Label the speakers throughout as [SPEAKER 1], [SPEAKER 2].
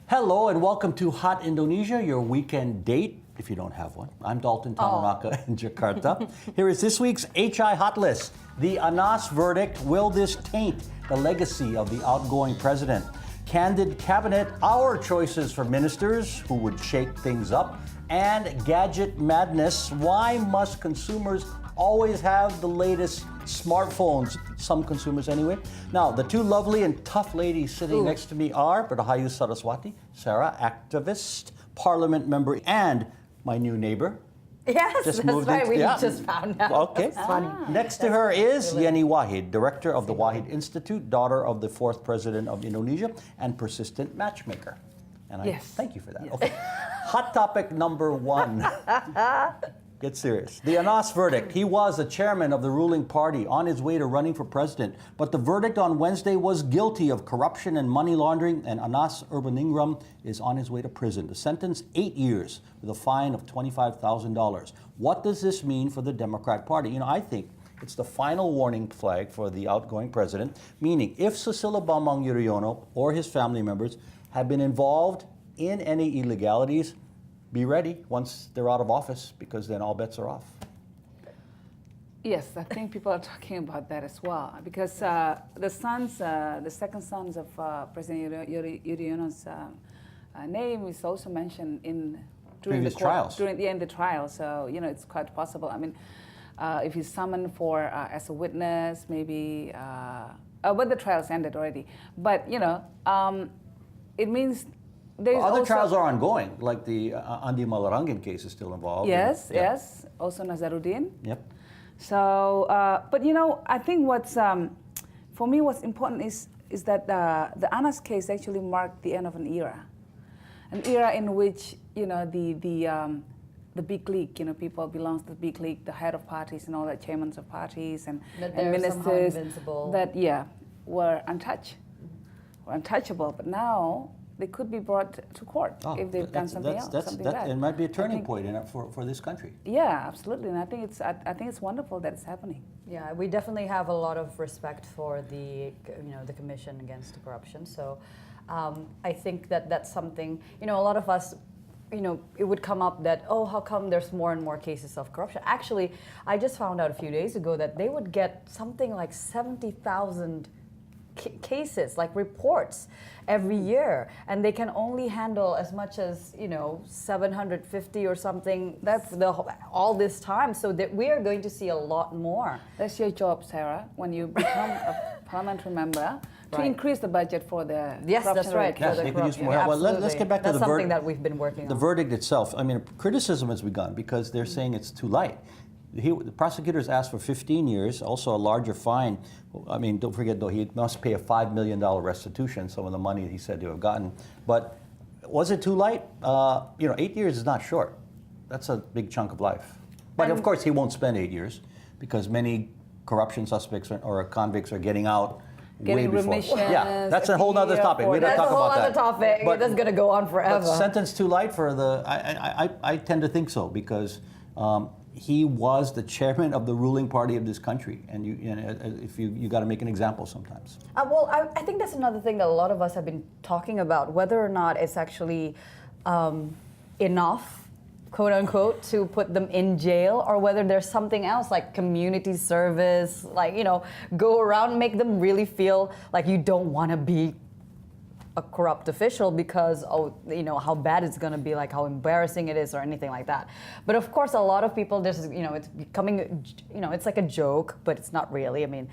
[SPEAKER 1] Hello and welcome to Hot Indonesia, your weekend date, if you don't have one. I'm Dalton Tamanaka in Jakarta. Here is this week's HI Hot List. The Anas verdict, will this taint the legacy of the outgoing president? Candid cabinet, our choices for ministers who would shake things up, and gadget madness, why must consumers always have the latest smartphones, some consumers anyway. Now, the two lovely and tough ladies sitting next to me are Rahayu Saraswati, Sarah, activist, parliament member, and my new neighbor.
[SPEAKER 2] Yes,
[SPEAKER 1] Just
[SPEAKER 2] that's
[SPEAKER 1] moved
[SPEAKER 2] right.
[SPEAKER 1] into-
[SPEAKER 2] We
[SPEAKER 1] yeah.
[SPEAKER 2] just found out.
[SPEAKER 1] Okay.
[SPEAKER 2] That's funny.
[SPEAKER 1] Next to her is Yeni Wahid, director of the Wahid Institute, daughter of the fourth president of Indonesia, and persistent matchmaker. And I
[SPEAKER 3] Yes.
[SPEAKER 1] thank you for that. Okay. Hot topic number one. Get serious. The Anas verdict. He was the chairman of the ruling party on his way to running for president. But the verdict on Wednesday was guilty of corruption and money laundering, and Anas Urbaningrum is on his way to prison. The sentence, 8 years with a fine of $25,000. What does this mean for the Democrat Party? You know, I think it's the final warning flag for the outgoing president, meaning if Susilo Bambang Yudhoyono or his family members have been involved in any illegalities, be ready once they're out of office, because then all bets are off.
[SPEAKER 3] Yes, I think people are talking about that as well, because the second sons of President Yudhoyono's name is also mentioned during
[SPEAKER 1] Previous
[SPEAKER 3] the court,
[SPEAKER 1] trials.
[SPEAKER 3] during the end of the trial. So it's quite possible. I mean, if he's summoned for as a witness, maybe. But the trials ended already. But it means.
[SPEAKER 1] Other trials are ongoing, like the Andi Malarangan case is still involved.
[SPEAKER 3] Yes,
[SPEAKER 1] Yeah.
[SPEAKER 3] yes. Also Nazaruddin.
[SPEAKER 1] Yep.
[SPEAKER 3] So, but I think for me, what's important is that the Anas case actually marked the end of an era in which the big league, people belongs to the big league, the head of parties and all that, chairmen of parties and ministers that were untouchable. But now they could be brought to court if they've done something else.
[SPEAKER 1] It might be a turning point for this country.
[SPEAKER 3] Yeah, absolutely, and I think it's wonderful that it's happening.
[SPEAKER 2] Yeah, we definitely have a lot of respect for the Commission Against Corruption. So I think that's something, a lot of us, it would come up that, how come there's more and more cases of corruption? Actually, I just found out a few days ago that they would get something like 70,000 cases, like reports, every year, and they can only handle as much as 750 or something. That's all this time, so that we are going to see a lot more.
[SPEAKER 3] That's your job, Sarah, when you become a parliamentary member, to increase the budget for the
[SPEAKER 2] Yes, that's right.
[SPEAKER 1] Yes, they could use more help. Well, let's get back to
[SPEAKER 2] that's
[SPEAKER 1] the
[SPEAKER 2] something that we've been working on.
[SPEAKER 1] The verdict itself. I mean, criticism has begun because they're saying it's too light. The prosecutors asked for 15 years, also a larger fine. I mean, don't forget, though, he must pay a $5 million restitution, some of the money he said to have gotten. But was it too light? 8 years is not short. That's a big chunk of life. But of course, he won't spend 8 years because many corruption suspects or convicts are getting out way before.
[SPEAKER 3] Remissions,
[SPEAKER 1] Yeah, that's a whole other topic. We don't talk about that.
[SPEAKER 2] That's a whole other topic. That's going to go on forever.
[SPEAKER 1] But sentence too light for the? I tend to think so because. He was the chairman of the ruling party of this country, and you got to make an example sometimes.
[SPEAKER 2] Well, I think that's another thing that a lot of us have been talking about, whether or not it's actually enough, quote unquote, to put them in jail, or whether there's something else like community service, like go around and make them really feel like you don't want to be a corrupt official because how bad it's going to be, like how embarrassing it is or anything like that. But of course, a lot of people, it's becoming, it's like a joke, but it's not really. I mean,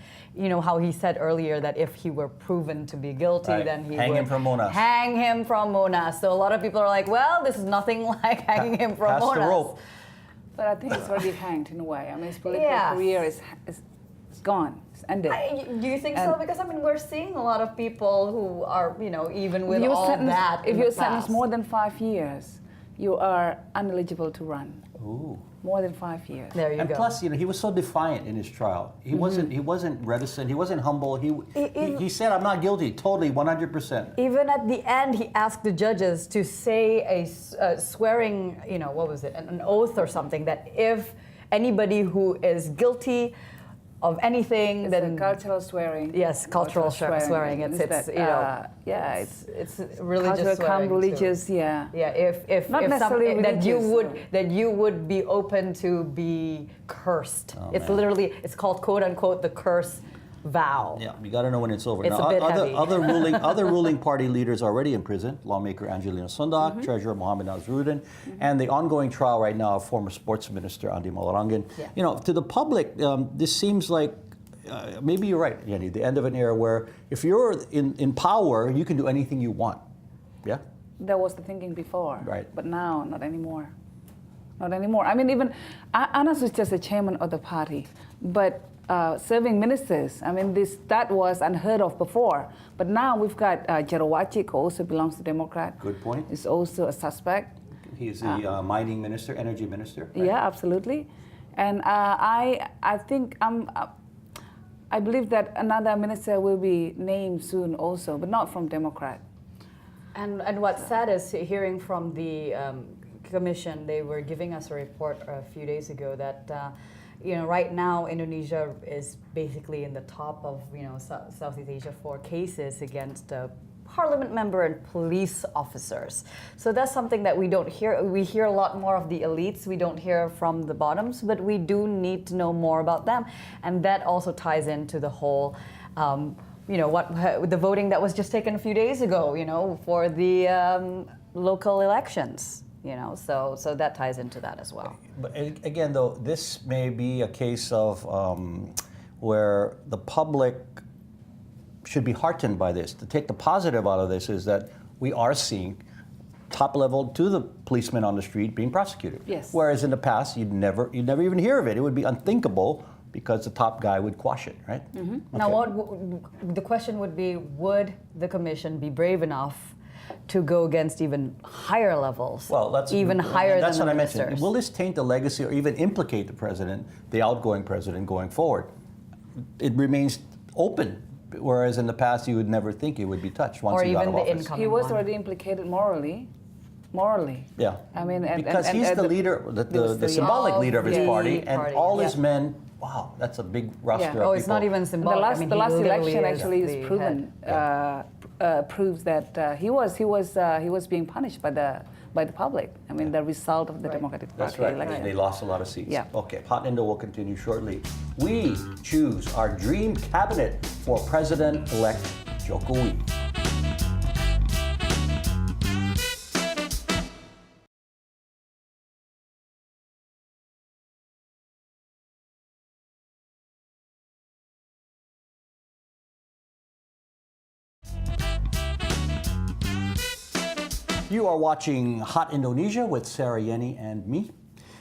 [SPEAKER 2] how he said earlier that if he were proven to be guilty, then he
[SPEAKER 1] hang
[SPEAKER 2] would
[SPEAKER 1] him from Monas.
[SPEAKER 2] Hang him from Monas. So a lot of people are like, well, this is nothing like hanging him from
[SPEAKER 1] Pass
[SPEAKER 2] Monas.
[SPEAKER 1] the rope.
[SPEAKER 3] But I think it's already hanged in a way. I mean, his political career is gone. It's ended.
[SPEAKER 2] Do you think so? Because we're seeing a lot of people who are, even with all that.
[SPEAKER 3] If you're sentenced more than 5 years, you are ineligible to run.
[SPEAKER 1] Ooh.
[SPEAKER 3] More than 5 years.
[SPEAKER 2] There you go.
[SPEAKER 1] And plus, he was so defiant in his trial. He wasn't reticent. He wasn't humble. He said, "I'm not guilty." Totally, 100%.
[SPEAKER 2] Even at the end, he asked the judges to say a swearing, what was it, an oath or something, that if anybody who is guilty of anything,
[SPEAKER 3] It's
[SPEAKER 2] then
[SPEAKER 3] a cultural swearing.
[SPEAKER 2] yes, cultural swearing. It's
[SPEAKER 3] yeah,
[SPEAKER 2] it's religious
[SPEAKER 3] cultural
[SPEAKER 2] swearing too.
[SPEAKER 3] religious, yeah.
[SPEAKER 2] Yeah, if
[SPEAKER 3] Not necessarily
[SPEAKER 2] that
[SPEAKER 3] religious,
[SPEAKER 2] you would be open to be cursed.
[SPEAKER 1] Oh,
[SPEAKER 2] It's
[SPEAKER 1] man.
[SPEAKER 2] literally, it's called quote unquote the curse vow.
[SPEAKER 1] Yeah, you got to know when it's over.
[SPEAKER 2] It's
[SPEAKER 1] Now,
[SPEAKER 2] a bit heavy.
[SPEAKER 1] other ruling party leaders already in prison: lawmaker Angelina Sondak, Treasurer Mohammed Nazruddin, and the ongoing trial right now of former sports minister Andi Malarangan.
[SPEAKER 2] Yeah.
[SPEAKER 1] You know, to the public, this seems like maybe you're right, Yenny, the end of an era where if you're in power, you can do anything you want. Yeah.
[SPEAKER 3] That was the thinking before.
[SPEAKER 1] Right.
[SPEAKER 3] But now, not anymore. Not anymore. I mean, even Anas was just a chairman of the party, but serving ministers, I mean, that was unheard of before. But now we've got Jerawachik, who also belongs to Democrat.
[SPEAKER 1] Good point.
[SPEAKER 3] Is also a suspect.
[SPEAKER 1] He is the mining minister, energy minister. Right?
[SPEAKER 3] Yeah, absolutely. And I think I believe that another minister will be named soon also, but not from Democrat.
[SPEAKER 2] And what's sad is hearing from the commission, they were giving us a report a few days ago that right now Indonesia is basically in the top of Southeast Asia for cases against parliament member and police officers. So that's something that we don't hear. We hear a lot more of the elites. We don't hear from the bottoms, but we do need to know more about them, and that also ties into the whole. The voting that was just taken a few days ago, for the local elections, so that ties into that as well.
[SPEAKER 1] But again, though, this may be a case of where the public should be heartened by this. To take the positive out of this is that we are seeing top level to the policemen on the street being prosecuted.
[SPEAKER 3] Yes.
[SPEAKER 1] Whereas in the past, you'd never even hear of it. It would be unthinkable because the top guy would quash it, right?
[SPEAKER 2] Mm-hmm.
[SPEAKER 1] Okay.
[SPEAKER 2] Now, the question would be, would the commission be brave enough to go against even higher levels?
[SPEAKER 1] Well,
[SPEAKER 2] that's
[SPEAKER 1] what
[SPEAKER 2] than
[SPEAKER 1] I
[SPEAKER 2] the
[SPEAKER 1] mentioned.
[SPEAKER 2] ministers?
[SPEAKER 1] Will this taint the legacy or even implicate the president, the outgoing president, going forward? It remains open, whereas in the past you would never think it would be touched once
[SPEAKER 2] Or
[SPEAKER 1] he got
[SPEAKER 2] even
[SPEAKER 1] out of
[SPEAKER 2] the
[SPEAKER 1] office.
[SPEAKER 2] incoming
[SPEAKER 3] He was
[SPEAKER 2] one.
[SPEAKER 3] already implicated morally.
[SPEAKER 1] Yeah.
[SPEAKER 3] I mean,
[SPEAKER 1] because he's the leader, the symbolic leader of his
[SPEAKER 2] the
[SPEAKER 1] party, and
[SPEAKER 2] party,
[SPEAKER 1] all his
[SPEAKER 3] yeah.
[SPEAKER 1] men. Wow, that's a big roster
[SPEAKER 3] Yeah.
[SPEAKER 1] of
[SPEAKER 2] Oh, it's not
[SPEAKER 1] people.
[SPEAKER 2] even symbolic.
[SPEAKER 3] The last
[SPEAKER 2] he literally
[SPEAKER 3] election actually
[SPEAKER 2] the
[SPEAKER 3] is proven proves that he was being punished by the public. I mean, the result of the
[SPEAKER 2] Right.
[SPEAKER 3] Democratic
[SPEAKER 1] That's
[SPEAKER 3] Party
[SPEAKER 1] right.
[SPEAKER 3] election.
[SPEAKER 1] They lost a lot of seats.
[SPEAKER 3] Yeah.
[SPEAKER 1] Okay, Hot Indo will continue shortly. We choose our dream cabinet for President-elect Jokowi. You are watching Hot Indonesia with Sarah, Yenny, and me.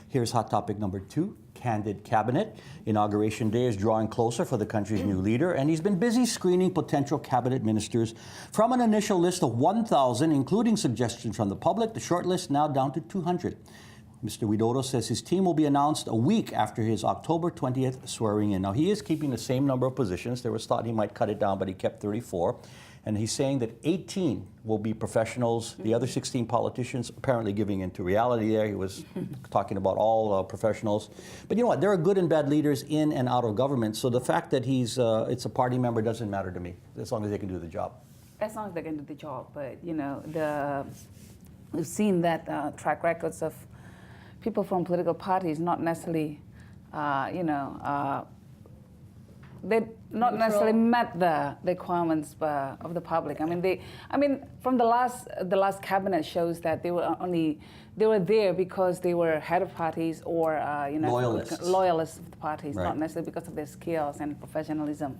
[SPEAKER 1] Here's hot topic number 2, Candid Cabinet. Inauguration day is drawing closer for the country's new leader, and he's been busy screening potential cabinet ministers from an initial list of 1,000, including suggestions from the public. The short list now down to 200. Mr. Widodo says his team will be announced a week after his October 20th swearing in. Now, he is keeping the same number of positions. There was thought he might cut it down, but he kept 34. And he's saying that 18 will be professionals. The other 16 politicians apparently giving into reality there. He was talking about all professionals. But you know what? There are good and bad leaders in and out of government. So the fact that it's a party member doesn't matter to me, as long as they can do the job.
[SPEAKER 3] As long as they can do the job. But, we've seen that track records of people from political parties not necessarily, they not necessarily met the requirements of the public. I mean, from the last cabinet shows that they were there because they were head of parties or loyalists of the parties,
[SPEAKER 1] Right.
[SPEAKER 3] not necessarily because of their skills and professionalism.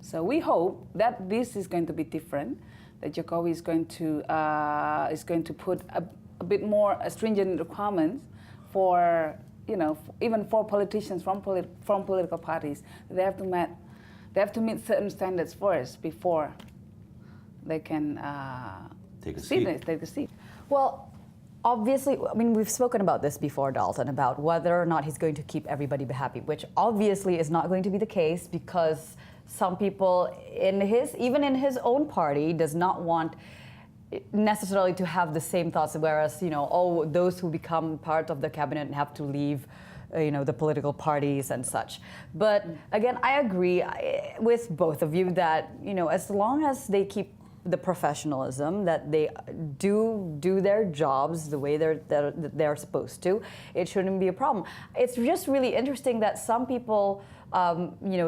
[SPEAKER 3] So we hope that this is going to be different. That Jokowi is going to put a bit more stringent requirements for even for politicians from political parties. They have to meet certain standards first before they can
[SPEAKER 1] Take a
[SPEAKER 3] take a seat.
[SPEAKER 2] Well, obviously, I mean, we've spoken about this before, Dalton, about whether or not he's going to keep everybody happy, which obviously is not going to be the case because some people even in his own party does not want necessarily to have the same thoughts, whereas, those who become part of the cabinet and have to leave the political parties and such. But again, I agree with both of you that, as long as they keep the professionalism, that they do their jobs the way they're supposed to, it shouldn't be a problem. It's just really interesting that some people,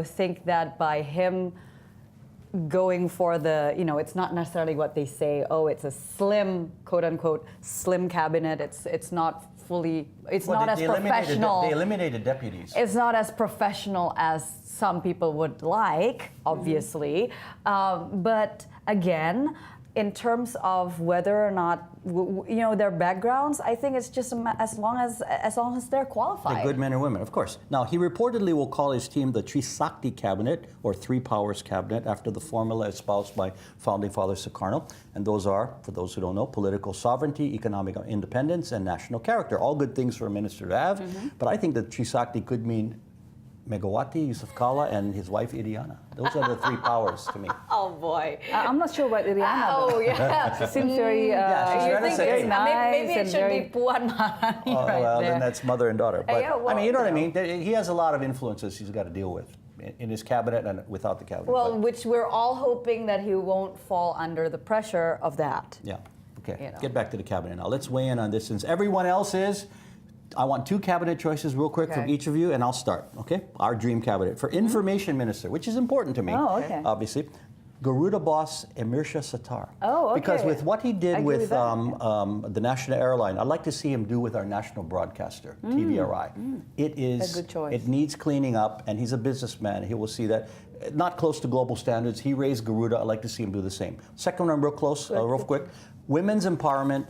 [SPEAKER 2] think that by him going for it's not necessarily what they say. Oh, it's a slim, quote unquote, slim cabinet. It's not fully. It's not as professional.
[SPEAKER 1] They eliminated deputies.
[SPEAKER 2] It's not as professional as some people would like, obviously. But again, in terms of whether or not their backgrounds, I think it's just as long as they're qualified.
[SPEAKER 1] They're good men and women, of course. Now, he reportedly will call his team the Trisakti Cabinet, or Three Powers Cabinet, after the formula espoused by Founding Father Sukarno. And those are, for those who don't know, political sovereignty, economic independence, and national character. All good things for a minister to have. But I think that Trisakti could mean Megawati, Yusuf Kala, and his wife Iriana. Those are the three powers to me.
[SPEAKER 2] Oh boy.
[SPEAKER 3] I'm not sure about Iriana.
[SPEAKER 2] Oh yeah.
[SPEAKER 3] She seems very,
[SPEAKER 1] she's
[SPEAKER 2] You think
[SPEAKER 1] very
[SPEAKER 2] it's
[SPEAKER 3] nice
[SPEAKER 2] maybe it
[SPEAKER 3] and
[SPEAKER 2] should
[SPEAKER 3] very-
[SPEAKER 2] be Puan Maharani right
[SPEAKER 1] Well,
[SPEAKER 2] there.
[SPEAKER 1] then that's mother and daughter. But
[SPEAKER 2] Yeah, well,
[SPEAKER 1] I mean, you know what I
[SPEAKER 2] you
[SPEAKER 1] mean? He has a lot of influences he's got to deal with in his cabinet and without the cabinet.
[SPEAKER 2] Well,
[SPEAKER 1] But,
[SPEAKER 2] which we're all hoping that he won't fall under the pressure of that.
[SPEAKER 1] yeah. Okay.
[SPEAKER 2] you know.
[SPEAKER 1] Get back to the cabinet now. Let's weigh in on this since everyone else is. I want two cabinet choices real quick from
[SPEAKER 2] Okay.
[SPEAKER 1] each of you, and I'll start, okay? Our dream cabinet. For information minister, which is important to me,
[SPEAKER 3] Oh, okay.
[SPEAKER 1] obviously, Garuda boss Emirsha Sattar.
[SPEAKER 3] Oh, okay.
[SPEAKER 1] Because with what he
[SPEAKER 3] I
[SPEAKER 1] did
[SPEAKER 3] agree
[SPEAKER 1] with
[SPEAKER 3] with that.
[SPEAKER 1] the national airline, I'd like to see him do with our national broadcaster, TVRI. It is,
[SPEAKER 3] A good choice.
[SPEAKER 1] it needs cleaning up, and he's a businessman. He will see that. Not close to global standards. He raised Garuda. I'd like to see him do the same. Second one, real close, real quick. Women's empowerment.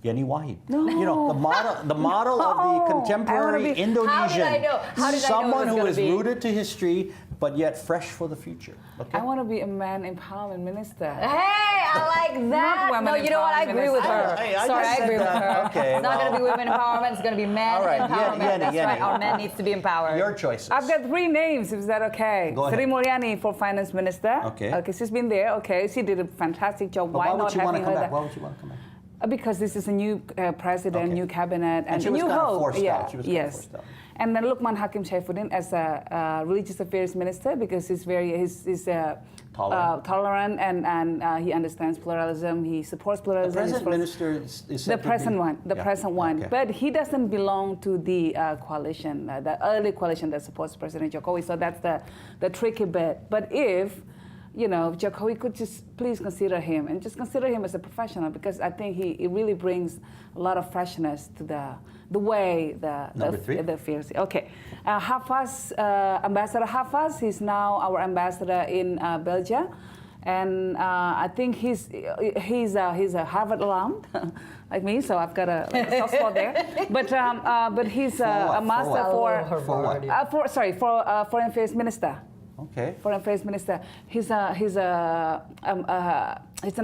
[SPEAKER 1] Yeni Wahid.
[SPEAKER 3] No.
[SPEAKER 1] You know, the model of the
[SPEAKER 3] I wanna
[SPEAKER 1] contemporary
[SPEAKER 3] be-
[SPEAKER 1] Indonesian.
[SPEAKER 2] How did I know? How did I know it
[SPEAKER 1] Someone
[SPEAKER 2] was
[SPEAKER 1] who
[SPEAKER 2] gonna
[SPEAKER 1] is
[SPEAKER 2] be?
[SPEAKER 1] rooted to history, but yet fresh for the future. Okay?
[SPEAKER 3] I want to be a man empowerment minister.
[SPEAKER 2] Hey, I like that.
[SPEAKER 3] women
[SPEAKER 2] No, you know what? I agree with her.
[SPEAKER 1] Hey, I
[SPEAKER 2] Sorry,
[SPEAKER 1] just
[SPEAKER 2] I
[SPEAKER 1] said
[SPEAKER 2] agree with
[SPEAKER 1] that.
[SPEAKER 2] her.
[SPEAKER 1] Okay,
[SPEAKER 2] It's not going to
[SPEAKER 1] well.
[SPEAKER 2] be women empowerment. It's going to be men
[SPEAKER 1] All right,
[SPEAKER 2] empowerment. That's
[SPEAKER 1] Yenny.
[SPEAKER 2] right. Our men needs to be empowered.
[SPEAKER 1] Your choices.
[SPEAKER 3] I've got three names. Is that okay?
[SPEAKER 1] Go ahead.
[SPEAKER 3] Sri Mulyani for finance minister.
[SPEAKER 1] Okay.
[SPEAKER 3] Okay, she's been there. Okay, she did a fantastic job.
[SPEAKER 1] But
[SPEAKER 3] Why
[SPEAKER 1] why
[SPEAKER 3] not
[SPEAKER 1] would you want
[SPEAKER 3] having
[SPEAKER 1] to come
[SPEAKER 3] her
[SPEAKER 1] back?
[SPEAKER 3] there?
[SPEAKER 1] Why would you want to come back?
[SPEAKER 3] Because this is a new president,
[SPEAKER 1] Okay.
[SPEAKER 3] new cabinet,
[SPEAKER 1] And she
[SPEAKER 3] a
[SPEAKER 1] was
[SPEAKER 3] new
[SPEAKER 1] kind of
[SPEAKER 3] hope.
[SPEAKER 1] forced
[SPEAKER 3] yeah.
[SPEAKER 1] out. She was kind of
[SPEAKER 3] yes.
[SPEAKER 1] forced out.
[SPEAKER 3] And then Lukman Hakim Saifuddin as a religious affairs minister because he's tolerant and he understands pluralism. He supports
[SPEAKER 1] The
[SPEAKER 3] pluralism.
[SPEAKER 1] present
[SPEAKER 3] He's for-
[SPEAKER 1] minister is
[SPEAKER 3] the
[SPEAKER 1] said to
[SPEAKER 3] present
[SPEAKER 1] be-
[SPEAKER 3] one, the
[SPEAKER 1] Yeah.
[SPEAKER 3] present one.
[SPEAKER 1] Okay.
[SPEAKER 3] But he doesn't belong to the coalition, the early coalition that supports President Jokowi. So that's the tricky bit. But if Jokowi could just please consider him and just consider him as a professional because I think he really brings a lot of freshness to the way
[SPEAKER 1] Number three.
[SPEAKER 3] the affairs. Okay, Hafaz, Ambassador Hafaz, he's now our ambassador in Belgium. And I think he's a Harvard alum, like me, so I've got a soft spot there. But he's
[SPEAKER 1] what?
[SPEAKER 3] a master
[SPEAKER 1] For
[SPEAKER 2] what?
[SPEAKER 1] For what?
[SPEAKER 3] for foreign affairs minister.
[SPEAKER 1] Okay.
[SPEAKER 3] Foreign affairs minister. He's an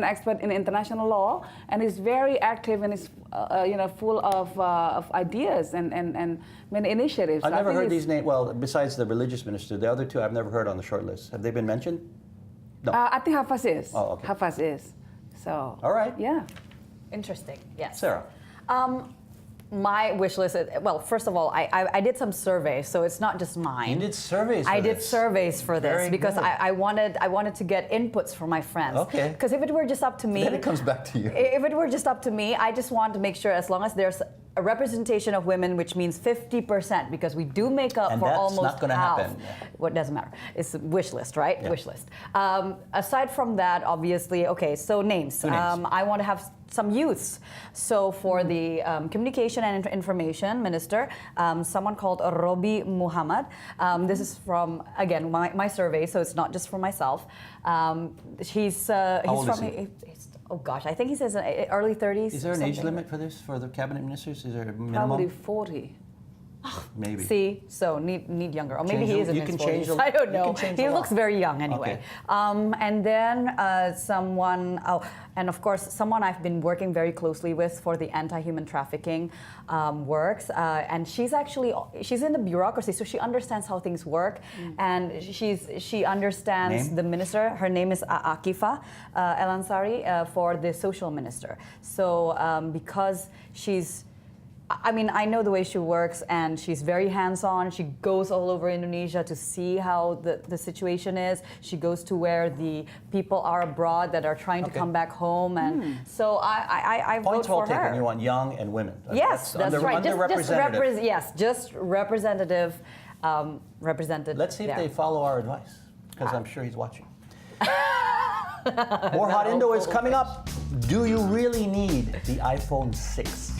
[SPEAKER 3] expert in international law, and he's very active and is full of ideas and many initiatives.
[SPEAKER 1] I've
[SPEAKER 3] So I
[SPEAKER 1] never
[SPEAKER 3] think
[SPEAKER 1] heard
[SPEAKER 3] it's-
[SPEAKER 1] these names. Well, besides the religious minister, the other two I've never heard on the short list. Have they been mentioned? No.
[SPEAKER 3] I think Hafaz is.
[SPEAKER 1] Oh, okay.
[SPEAKER 3] Hafaz is. So.
[SPEAKER 1] All right.
[SPEAKER 3] Yeah.
[SPEAKER 2] Interesting. Yes.
[SPEAKER 1] Sarah.
[SPEAKER 2] My wish list. Well, first of all, I did some surveys, so it's not just mine.
[SPEAKER 1] You did surveys for
[SPEAKER 2] I did
[SPEAKER 1] this.
[SPEAKER 2] surveys for this
[SPEAKER 1] Very
[SPEAKER 2] because
[SPEAKER 1] good.
[SPEAKER 2] I wanted to get inputs from my friends.
[SPEAKER 1] Okay.
[SPEAKER 2] Because if it were just up to me,
[SPEAKER 1] Then it comes back to you.
[SPEAKER 2] if it were just up to me, I just want to make sure as long as there's a representation of women, which means 50%, because we do make up
[SPEAKER 1] And
[SPEAKER 2] for
[SPEAKER 1] that's
[SPEAKER 2] almost
[SPEAKER 1] not gonna
[SPEAKER 2] half.
[SPEAKER 1] happen.
[SPEAKER 2] What doesn't matter? It's a wish list, right?
[SPEAKER 1] Yeah.
[SPEAKER 2] Wish list. Aside from that, obviously, okay. So names.
[SPEAKER 1] Two names.
[SPEAKER 2] I want to have some youths. So for the communication and information minister, someone called Robi Muhammad. This is from again my survey, so it's not just for myself. He's
[SPEAKER 1] old is
[SPEAKER 2] from.
[SPEAKER 1] he?
[SPEAKER 2] Oh gosh, I think he says early 30s.
[SPEAKER 1] Is there an age
[SPEAKER 2] something.
[SPEAKER 1] limit for this, for the cabinet ministers? Is there a minimum?
[SPEAKER 3] Probably 40.
[SPEAKER 1] Maybe.
[SPEAKER 2] See, so need younger, or maybe
[SPEAKER 1] Change
[SPEAKER 2] he
[SPEAKER 1] the-
[SPEAKER 2] is in
[SPEAKER 1] you
[SPEAKER 2] his
[SPEAKER 1] can
[SPEAKER 2] 40s.
[SPEAKER 1] change the-
[SPEAKER 2] I don't
[SPEAKER 1] you
[SPEAKER 2] know.
[SPEAKER 1] can change
[SPEAKER 2] He
[SPEAKER 1] the law.
[SPEAKER 2] looks very young anyway.
[SPEAKER 1] Okay.
[SPEAKER 2] And then someone, and of course, someone I've been working very closely with for the anti-human trafficking works, and she's in the bureaucracy, so she understands how things work, and she understands
[SPEAKER 1] Name?
[SPEAKER 2] the minister. Her name is Akifa El Ansari for the social minister. So because she's I mean, I know the way she works, and she's very hands-on. She goes all over Indonesia to see how the situation is. She goes to where the people are abroad that are trying to come back home, and so I vote
[SPEAKER 1] Points well
[SPEAKER 2] for her.
[SPEAKER 1] taken. You want young and women.
[SPEAKER 2] Yes, that's right.
[SPEAKER 1] Underrepresented.
[SPEAKER 2] Just representative, represented.
[SPEAKER 1] Let's see if
[SPEAKER 2] there.
[SPEAKER 1] they follow our advice, because I'm sure he's watching. More Hot Indo is coming up. Do you really need the iPhone 6?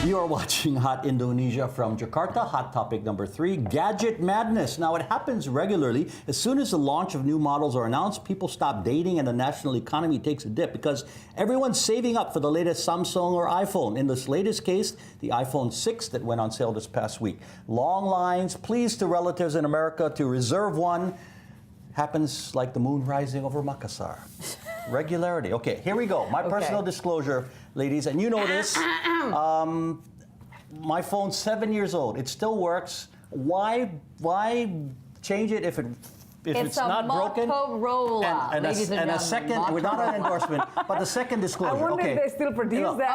[SPEAKER 1] You are watching Hot Indonesia from Jakarta. Hot topic number 3, gadget madness. Now, it happens regularly. As soon as the launch of new models are announced, people stop dating and the national economy takes a dip because everyone's saving up for the latest Samsung or iPhone. In this latest case, the iPhone 6 that went on sale this past week. Long lines, pleas to relatives in America to reserve one. Happens like the moon rising over Makassar. Regularity. Okay, here we go. My personal disclosure, ladies, and you know this. My phone's 7 years old. It still works. Why change it if it's not broken?
[SPEAKER 2] Motorola,
[SPEAKER 1] And a second, we're not an endorsement, but the second disclosure.
[SPEAKER 3] I wonder if they still produce that.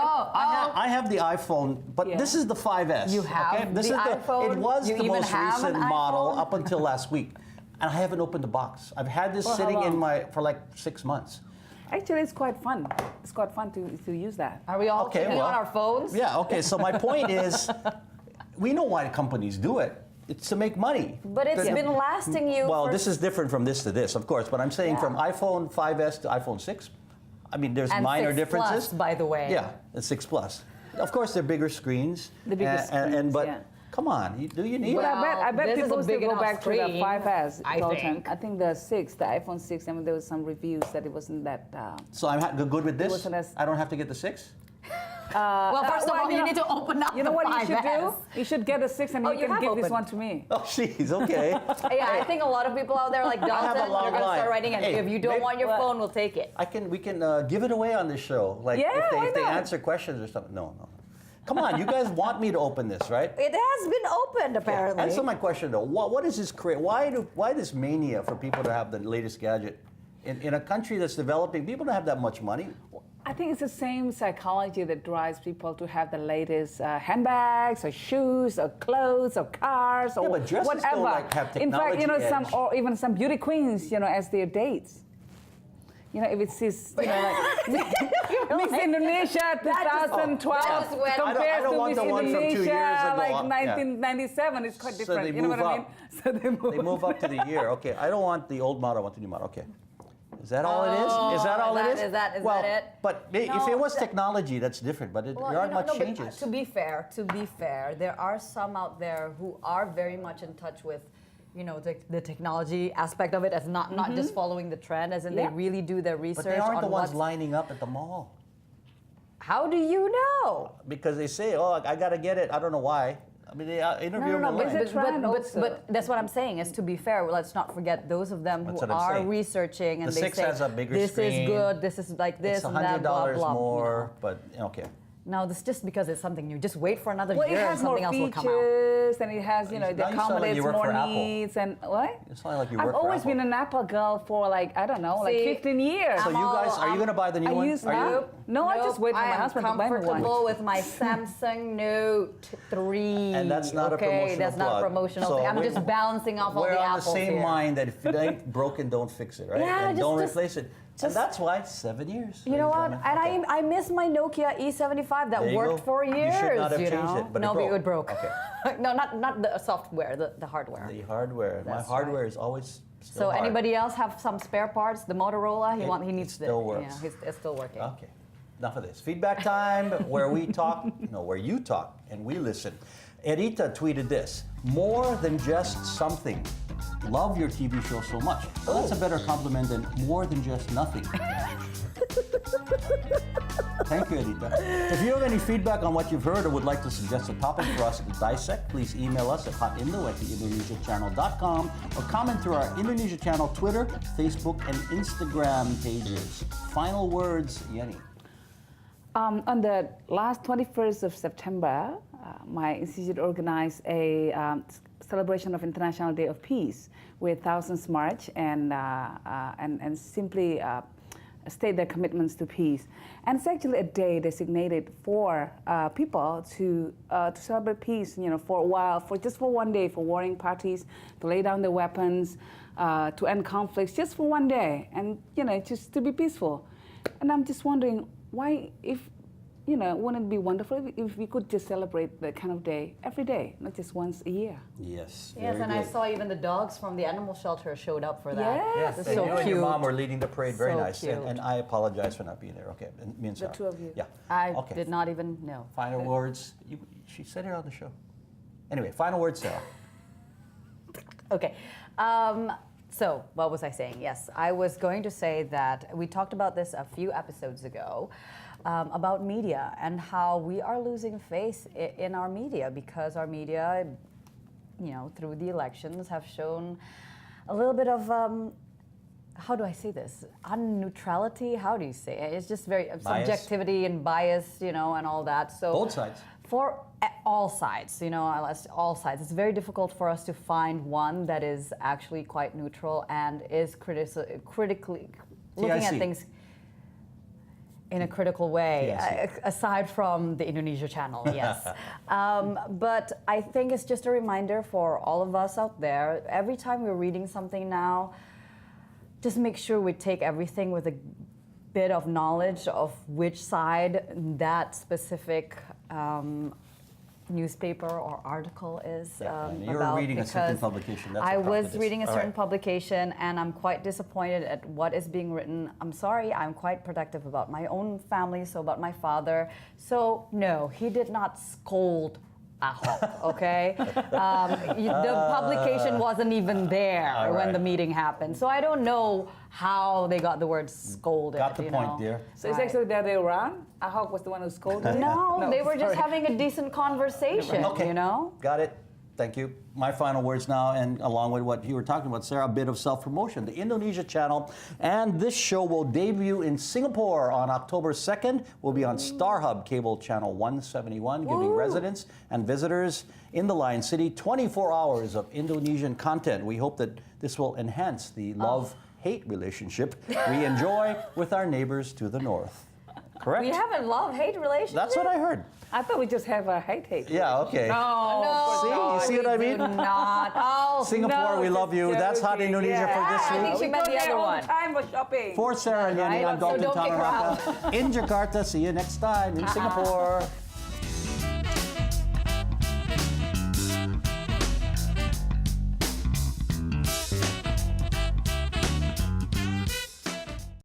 [SPEAKER 1] I have the iPhone, but this is the 5S.
[SPEAKER 2] You have
[SPEAKER 1] This
[SPEAKER 2] the
[SPEAKER 1] is
[SPEAKER 2] iPhone?
[SPEAKER 1] It was
[SPEAKER 2] You
[SPEAKER 1] the
[SPEAKER 2] even
[SPEAKER 1] most
[SPEAKER 2] have
[SPEAKER 1] recent
[SPEAKER 2] an
[SPEAKER 1] model
[SPEAKER 2] iPhone?
[SPEAKER 1] up until last week, and I haven't opened the box. I've had this sitting in for like 6 months.
[SPEAKER 3] Actually, it's quite fun. It's quite fun to use that.
[SPEAKER 2] Are we all
[SPEAKER 1] Okay,
[SPEAKER 2] on
[SPEAKER 1] well,
[SPEAKER 2] our phones?
[SPEAKER 1] Yeah, okay, so my point is, we know why companies do it. It's to make money.
[SPEAKER 2] But it's been lasting you.
[SPEAKER 1] Well,
[SPEAKER 2] for
[SPEAKER 1] this is different from this to this, of course, but I'm saying from iPhone 5S to iPhone 6, I mean, there's
[SPEAKER 2] and
[SPEAKER 1] minor
[SPEAKER 2] 6
[SPEAKER 1] differences.
[SPEAKER 2] Plus, by the way.
[SPEAKER 1] Yeah, and 6 Plus. Of course, they're bigger screens.
[SPEAKER 3] The bigger screens,
[SPEAKER 1] but
[SPEAKER 3] yeah.
[SPEAKER 1] come on, do you need
[SPEAKER 3] But
[SPEAKER 1] it?
[SPEAKER 3] I bet
[SPEAKER 2] this is
[SPEAKER 3] people
[SPEAKER 2] a
[SPEAKER 3] still
[SPEAKER 2] big
[SPEAKER 3] go
[SPEAKER 2] enough
[SPEAKER 3] back to the
[SPEAKER 2] screen,
[SPEAKER 3] 5S.
[SPEAKER 2] I
[SPEAKER 3] Dalton.
[SPEAKER 2] think.
[SPEAKER 3] I think the 6, the iPhone 6. I mean, there was some reviews that it wasn't that.
[SPEAKER 1] So I'm good with this?
[SPEAKER 3] wasn't as-
[SPEAKER 1] I don't have to get the 6?
[SPEAKER 2] Well, first of all, you need to open up
[SPEAKER 3] You know
[SPEAKER 2] the
[SPEAKER 3] what you should
[SPEAKER 2] 5S.
[SPEAKER 3] do? You should get a 6 and
[SPEAKER 2] Oh,
[SPEAKER 3] you
[SPEAKER 2] you
[SPEAKER 3] can
[SPEAKER 2] have
[SPEAKER 3] give this
[SPEAKER 2] opened.
[SPEAKER 3] one to me.
[SPEAKER 1] Oh, jeez, okay.
[SPEAKER 2] Yeah, I think a lot of people out there like
[SPEAKER 1] have a
[SPEAKER 2] Dalton,
[SPEAKER 1] long
[SPEAKER 2] you're going to
[SPEAKER 1] line.
[SPEAKER 2] start writing it.
[SPEAKER 1] Hey,
[SPEAKER 2] If you don't
[SPEAKER 1] maybe-
[SPEAKER 2] want your
[SPEAKER 3] What?
[SPEAKER 2] phone, we'll take it.
[SPEAKER 1] We can give it away on this show. Like
[SPEAKER 3] Yeah, why
[SPEAKER 1] if they
[SPEAKER 3] not?
[SPEAKER 1] answer questions or something. No. Come on, you guys want me to open this, right?
[SPEAKER 2] It has been opened, apparently.
[SPEAKER 1] Answer my question though. What is this why this mania for people to have the latest gadget? In a country that's developing, people don't have that much money.
[SPEAKER 3] I think it's the same psychology that drives people to have the latest handbags or shoes or clothes or cars or
[SPEAKER 1] but dresses
[SPEAKER 3] whatever.
[SPEAKER 1] don't, like, have
[SPEAKER 3] In fact, you know,
[SPEAKER 1] technology
[SPEAKER 3] some
[SPEAKER 1] edge.
[SPEAKER 3] or even some beauty queens, you know, as their dates. You know, if it's this, you know, like Miss Indonesia 2012
[SPEAKER 2] that just went-
[SPEAKER 3] compared
[SPEAKER 1] I don't
[SPEAKER 3] to
[SPEAKER 1] want
[SPEAKER 3] Miss
[SPEAKER 1] the one from 2 years
[SPEAKER 3] Indonesia
[SPEAKER 1] ago.
[SPEAKER 3] like
[SPEAKER 1] Yeah.
[SPEAKER 3] 1997, it's quite
[SPEAKER 1] So
[SPEAKER 3] different.
[SPEAKER 1] they
[SPEAKER 3] You know
[SPEAKER 1] move
[SPEAKER 3] what I mean?
[SPEAKER 1] up.
[SPEAKER 3] So
[SPEAKER 1] They move up to the year. Okay, I don't want the old model. I want the new model. Okay. Is that all it is? Is that all it is?
[SPEAKER 2] Is that
[SPEAKER 1] well,
[SPEAKER 2] it?
[SPEAKER 1] But if
[SPEAKER 2] No,
[SPEAKER 1] it was technology, that's different. But
[SPEAKER 2] Well,
[SPEAKER 1] there aren't
[SPEAKER 2] you know,
[SPEAKER 1] much
[SPEAKER 2] no, but,
[SPEAKER 1] changes.
[SPEAKER 2] to be fair, there are some out there who are very much in touch with, you know, the technology aspect of it, as not just following the trend, as in
[SPEAKER 3] Yeah.
[SPEAKER 2] they really do their research.
[SPEAKER 1] But they aren't
[SPEAKER 2] on
[SPEAKER 1] the ones
[SPEAKER 2] what's-
[SPEAKER 1] lining up at the mall.
[SPEAKER 2] How do you know?
[SPEAKER 1] Because they say, oh, I got to get it. I don't know why. I mean, they interview them
[SPEAKER 3] but
[SPEAKER 1] online.
[SPEAKER 3] it's a trend also.
[SPEAKER 2] but that's what I'm saying. Is to be fair, let's not forget those of them
[SPEAKER 1] That's
[SPEAKER 2] who
[SPEAKER 1] what I'm
[SPEAKER 2] are
[SPEAKER 1] saying.
[SPEAKER 2] researching and
[SPEAKER 1] The
[SPEAKER 2] they
[SPEAKER 1] 6
[SPEAKER 2] say
[SPEAKER 1] has a bigger
[SPEAKER 2] this
[SPEAKER 1] screen.
[SPEAKER 2] is good, this is like this
[SPEAKER 1] It's
[SPEAKER 2] and that, blah
[SPEAKER 1] $100
[SPEAKER 2] blah.
[SPEAKER 1] more, but okay.
[SPEAKER 2] No, this just because it's something new. Just wait for another
[SPEAKER 3] Well, it
[SPEAKER 2] year and
[SPEAKER 3] has more
[SPEAKER 2] something else will come out.
[SPEAKER 3] features, and it has, you know, it
[SPEAKER 1] Now you sound like
[SPEAKER 3] accommodates
[SPEAKER 1] you work
[SPEAKER 3] more
[SPEAKER 1] for Apple.
[SPEAKER 3] needs and what?
[SPEAKER 1] It's not like you
[SPEAKER 3] I've
[SPEAKER 1] work for
[SPEAKER 3] always
[SPEAKER 1] Apple.
[SPEAKER 3] been an Apple girl for like I don't know, like
[SPEAKER 2] See,
[SPEAKER 3] 15 years.
[SPEAKER 1] So you guys, are you going to buy the new
[SPEAKER 3] I
[SPEAKER 1] one?
[SPEAKER 3] use
[SPEAKER 1] Are you?
[SPEAKER 3] No, I just wait for my husband to buy me
[SPEAKER 2] I am
[SPEAKER 3] one.
[SPEAKER 2] comfortable with my Samsung Note 3.
[SPEAKER 1] And that's not a
[SPEAKER 2] okay,
[SPEAKER 1] promotional
[SPEAKER 2] that's not
[SPEAKER 1] plug.
[SPEAKER 2] a promotional
[SPEAKER 1] So
[SPEAKER 2] thing. I'm
[SPEAKER 1] we-
[SPEAKER 2] just balancing off all
[SPEAKER 1] We're
[SPEAKER 2] the
[SPEAKER 1] on the
[SPEAKER 2] apples
[SPEAKER 1] same
[SPEAKER 2] here.
[SPEAKER 1] mind that if it ain't broken, don't fix it, right?
[SPEAKER 2] Yeah,
[SPEAKER 1] and
[SPEAKER 2] just-
[SPEAKER 1] don't
[SPEAKER 2] just-
[SPEAKER 1] replace it. And that's why 7 years.
[SPEAKER 2] You know what?
[SPEAKER 1] ladies
[SPEAKER 2] And
[SPEAKER 1] gentlemen.
[SPEAKER 2] I miss my Nokia E75 that
[SPEAKER 1] There you
[SPEAKER 2] worked
[SPEAKER 1] go.
[SPEAKER 2] for
[SPEAKER 1] You
[SPEAKER 2] years.
[SPEAKER 1] should not have changed
[SPEAKER 2] know?
[SPEAKER 1] it, but it
[SPEAKER 2] no,
[SPEAKER 1] broke.
[SPEAKER 2] it broke.
[SPEAKER 1] Okay.
[SPEAKER 2] No, not the software, the hardware.
[SPEAKER 1] The hardware. My
[SPEAKER 2] That's
[SPEAKER 1] hardware is always still
[SPEAKER 2] So
[SPEAKER 1] hard.
[SPEAKER 2] anybody else have some spare parts? The Motorola, he
[SPEAKER 1] It
[SPEAKER 2] needs
[SPEAKER 1] still
[SPEAKER 2] the,
[SPEAKER 1] works.
[SPEAKER 2] Yeah, it's still working.
[SPEAKER 1] Okay. Enough of this. Feedback time, where we talk, where you talk and we listen. Erita tweeted this: more than just something. love your TV show so much. Well, that's a better compliment than more than just nothing. Thank you, Edita. If you have any feedback on what you've heard or would like to suggest a topic for us to dissect, please email us at hotindo@theindonesiachannel.com or comment through our Indonesia Channel Twitter, Facebook, and Instagram pages. Final words, Yenny.
[SPEAKER 3] On the last 21st of September, my institute organized a celebration of International Day of Peace with thousands march and simply state their commitments to peace. And it's actually a day designated for people to celebrate peace, for a while, for one day, for warring parties to lay down their weapons, to end conflicts just for one day, and just to be peaceful. And I'm just wondering why, wouldn't it be wonderful if we could just celebrate that kind of day every day, not just once a year?
[SPEAKER 1] Yes.
[SPEAKER 2] Yes, and I saw even the dogs from the animal shelter showed up for that.
[SPEAKER 3] Yes.
[SPEAKER 1] Yes,
[SPEAKER 2] It's
[SPEAKER 1] and
[SPEAKER 2] so
[SPEAKER 1] you and your
[SPEAKER 2] cute.
[SPEAKER 1] mom were leading the parade. Very
[SPEAKER 2] So
[SPEAKER 1] nice.
[SPEAKER 2] cute.
[SPEAKER 1] And I apologize for not being there. Okay, and me and Sarah.
[SPEAKER 3] The two of you.
[SPEAKER 1] Yeah.
[SPEAKER 2] I
[SPEAKER 1] Okay.
[SPEAKER 2] did not even know.
[SPEAKER 1] Final words. She said it on the show. Anyway, final words, Sarah.
[SPEAKER 2] Okay. So what was I saying? Yes, I was going to say that we talked about this a few episodes ago about media and how we are losing faith in our media because our media, through the elections have shown a little bit of, how do I say this? Unneutrality? How do you say it? It's just very subjectivity and bias, and all that. So
[SPEAKER 1] Both sides.
[SPEAKER 2] For all sides, all sides. It's very difficult for us to find one that is actually quite neutral and is critically looking at
[SPEAKER 1] TIC.
[SPEAKER 2] things in a critical way,
[SPEAKER 1] TIC.
[SPEAKER 2] aside from the Indonesia channel, yes. But I think it's just a reminder for all of us out there, every time we're reading something now, just make sure we take everything with a bit of knowledge of which side that specific newspaper or article is
[SPEAKER 1] And you were
[SPEAKER 2] about.
[SPEAKER 1] reading a certain
[SPEAKER 2] because
[SPEAKER 1] publication. That's
[SPEAKER 2] I
[SPEAKER 1] what
[SPEAKER 2] was
[SPEAKER 1] prompted this.
[SPEAKER 2] reading a
[SPEAKER 1] All
[SPEAKER 2] certain
[SPEAKER 1] right.
[SPEAKER 2] publication, and I'm quite disappointed at what is being written. I'm sorry, I'm quite protective about my own family, so about my father. So no, he did not scold Ahok, okay? The publication wasn't even there
[SPEAKER 1] All
[SPEAKER 2] when
[SPEAKER 1] right.
[SPEAKER 2] the meeting happened. So I don't know how they got the word scolded.
[SPEAKER 1] Got the
[SPEAKER 2] you
[SPEAKER 1] point,
[SPEAKER 2] know?
[SPEAKER 1] dear.
[SPEAKER 3] So it's
[SPEAKER 2] Right.
[SPEAKER 3] actually the other way around? Ahok was the one who scolded him?
[SPEAKER 2] No, they were just
[SPEAKER 3] sorry.
[SPEAKER 2] having a decent conversation,
[SPEAKER 1] Okay.
[SPEAKER 2] you know?
[SPEAKER 1] Got it. Thank you. My final words now, and along with what you were talking about, Sarah, a bit of self-promotion. The Indonesia channel and this show will debut in Singapore on October 2nd. We'll be on StarHub Cable Channel 171, giving residents and visitors in the Lion City 24 hours of Indonesian content. We hope that this will enhance the love-hate relationship we enjoy with our neighbors to the north. Correct?
[SPEAKER 2] We have a love-hate relationship.
[SPEAKER 1] That's what I heard.
[SPEAKER 3] I thought we just have a hate.
[SPEAKER 1] Yeah, okay.
[SPEAKER 3] No.
[SPEAKER 1] See? You see what I mean?
[SPEAKER 2] Do not. Oh,
[SPEAKER 1] Singapore,
[SPEAKER 3] No,
[SPEAKER 1] we love you.
[SPEAKER 3] just
[SPEAKER 1] That's Hot
[SPEAKER 3] joking.
[SPEAKER 1] Indonesia for this
[SPEAKER 3] Yeah.
[SPEAKER 1] week.
[SPEAKER 2] I think she
[SPEAKER 3] We
[SPEAKER 2] meant
[SPEAKER 3] go
[SPEAKER 2] the
[SPEAKER 3] there
[SPEAKER 2] other
[SPEAKER 3] all
[SPEAKER 2] one.
[SPEAKER 3] the time for shopping.
[SPEAKER 1] For Sarah and Yanni,
[SPEAKER 2] Right?
[SPEAKER 1] I'm
[SPEAKER 2] So
[SPEAKER 1] Dalton
[SPEAKER 2] don't kick her
[SPEAKER 1] Tanaraka in Jakarta. See you next time in Singapore.